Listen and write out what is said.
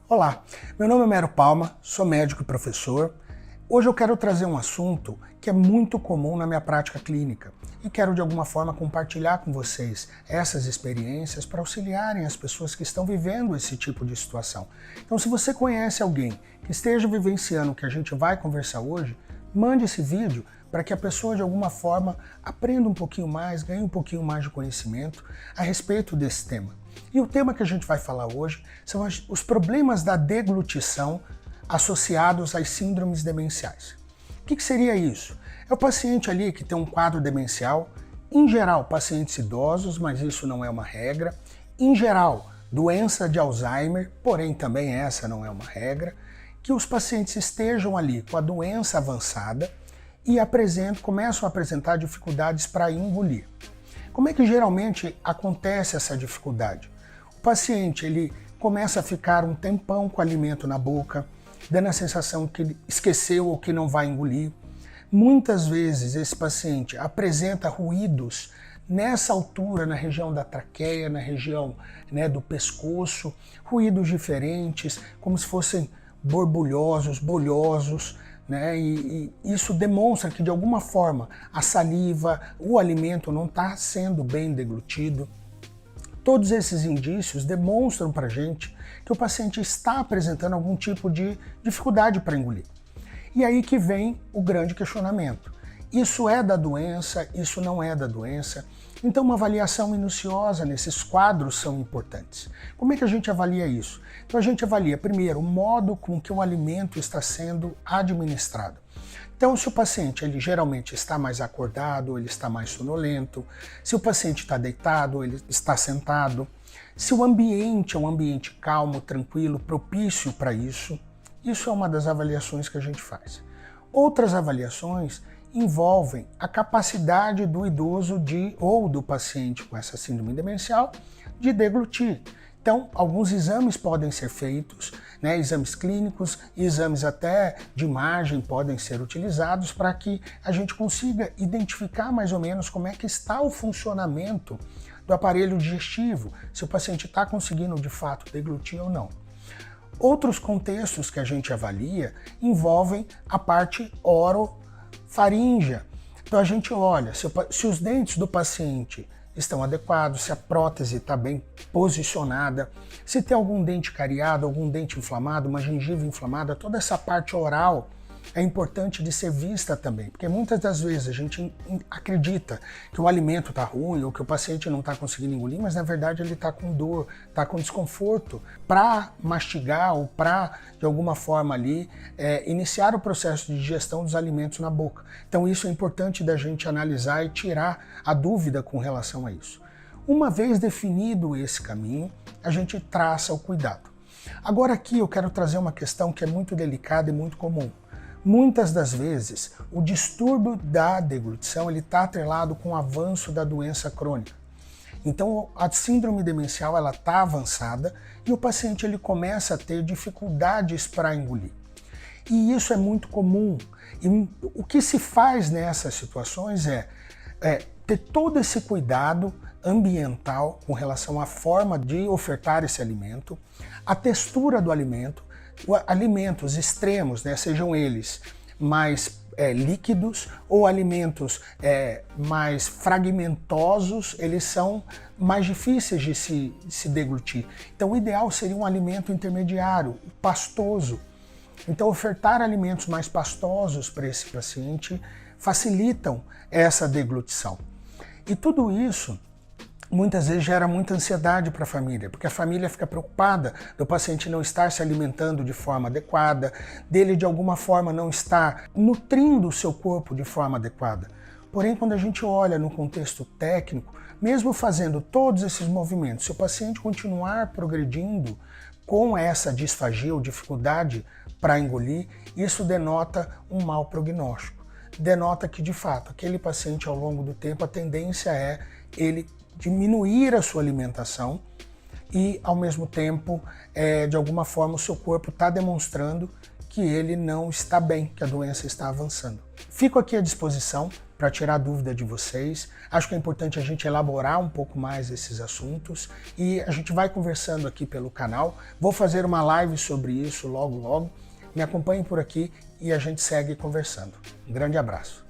Olá, meu nome é Mero Palma, sou médico e professor. Hoje eu quero trazer um assunto que é muito comum na minha prática clínica e quero de alguma forma compartilhar com vocês essas experiências para auxiliarem as pessoas que estão vivendo esse tipo de situação. Então, se você conhece alguém que esteja vivenciando o que a gente vai conversar hoje, mande esse vídeo para que a pessoa de alguma forma aprenda um pouquinho mais, ganhe um pouquinho mais de conhecimento a respeito desse tema. E o tema que a gente vai falar hoje são os problemas da deglutição associados às síndromes demenciais. O que seria isso? É o paciente ali que tem um quadro demencial, em geral pacientes idosos, mas isso não é uma regra, em geral doença de Alzheimer, porém também essa não é uma regra, que os pacientes estejam ali com a doença avançada e começam a apresentar dificuldades para engolir. Como é que geralmente acontece essa dificuldade? O paciente ele começa a ficar um tempão com o alimento na boca, dando a sensação que ele esqueceu ou que não vai engolir. Muitas vezes esse paciente apresenta ruídos nessa altura, na região da traqueia, na região do pescoço, ruídos diferentes, como se fossem borbulhosos, bolhosos, e isso demonstra que de alguma forma a saliva, o alimento não está sendo bem deglutido. Todos esses indícios demonstram para a gente que o paciente está apresentando algum tipo de dificuldade para engolir. E aí que vem o grande questionamento. Isso é da doença? Isso não é da doença? Então uma avaliação minuciosa nesses quadros são importantes. Como é que a gente avalia isso? Então a gente avalia primeiro o modo com que o alimento está sendo administrado. Então se o paciente ele geralmente está mais acordado, ele está mais sonolento, se o paciente está deitado, ele está sentado, se o ambiente é um ambiente calmo, tranquilo, propício para isso, isso é uma das avaliações que a gente faz. Outras avaliações envolvem a capacidade do idoso ou do paciente com essa síndrome demencial de deglutir. Então, alguns exames podem ser feitos, exames clínicos, exames até de imagem podem ser utilizados para que a gente consiga identificar mais ou menos como é que está o funcionamento do aparelho digestivo, se o paciente está conseguindo de fato deglutir ou não. Outros contextos que a gente avalia envolvem a parte orofaríngea. Então a gente olha se os dentes do paciente estão adequados, se a prótese está bem posicionada, se tem algum dente cariado, algum dente inflamado, uma gengiva inflamada, toda essa parte oral é importante de ser vista também, porque muitas das vezes a gente acredita que o alimento está ruim ou que o paciente não está conseguindo engolir, mas na verdade ele está com dor, está com desconforto para mastigar ou para, de alguma forma ali, iniciar o processo de digestão dos alimentos na boca. Então isso é importante da gente analisar e tirar a dúvida com relação a isso. Uma vez definido esse caminho, a gente traça o cuidado. Agora aqui eu quero trazer uma questão que é muito delicada e muito comum. Muitas das vezes, o distúrbio da deglutição está atrelado com o avanço da doença crônica. Então, a síndrome demencial está avançada e o paciente ele começa a ter dificuldades para engolir. E isso é muito comum. E o que se faz nessas situações é ter todo esse cuidado ambiental com relação à forma de ofertar esse alimento, a textura do alimento, alimentos extremos, sejam eles mais líquidos ou alimentos mais fragmentosos, eles são mais difíceis de se deglutir. Então o ideal seria um alimento intermediário, pastoso. Então ofertar alimentos mais pastosos para esse paciente facilitam essa deglutição. E tudo isso muitas vezes gera muita ansiedade para a família, porque a família fica preocupada do paciente não estar se alimentando de forma adequada, dele de alguma forma não estar nutrindo o seu corpo de forma adequada. Porém, quando a gente olha no contexto técnico, mesmo fazendo todos esses movimentos, se o paciente continuar progredindo com essa disfagia ou dificuldade para engolir, isso denota um mau prognóstico. Denota que, de fato, aquele paciente ao longo do tempo, a tendência é ele diminuir a sua alimentação e, ao mesmo tempo, de alguma forma, o seu corpo está demonstrando que ele não está bem, que a doença está avançando. Fico aqui à disposição para tirar dúvida de vocês. Acho que é importante a gente elaborar um pouco mais esses assuntos e a gente vai conversando aqui pelo canal. Vou fazer uma live sobre isso logo. Me acompanhem por aqui e a gente segue conversando. Um grande abraço.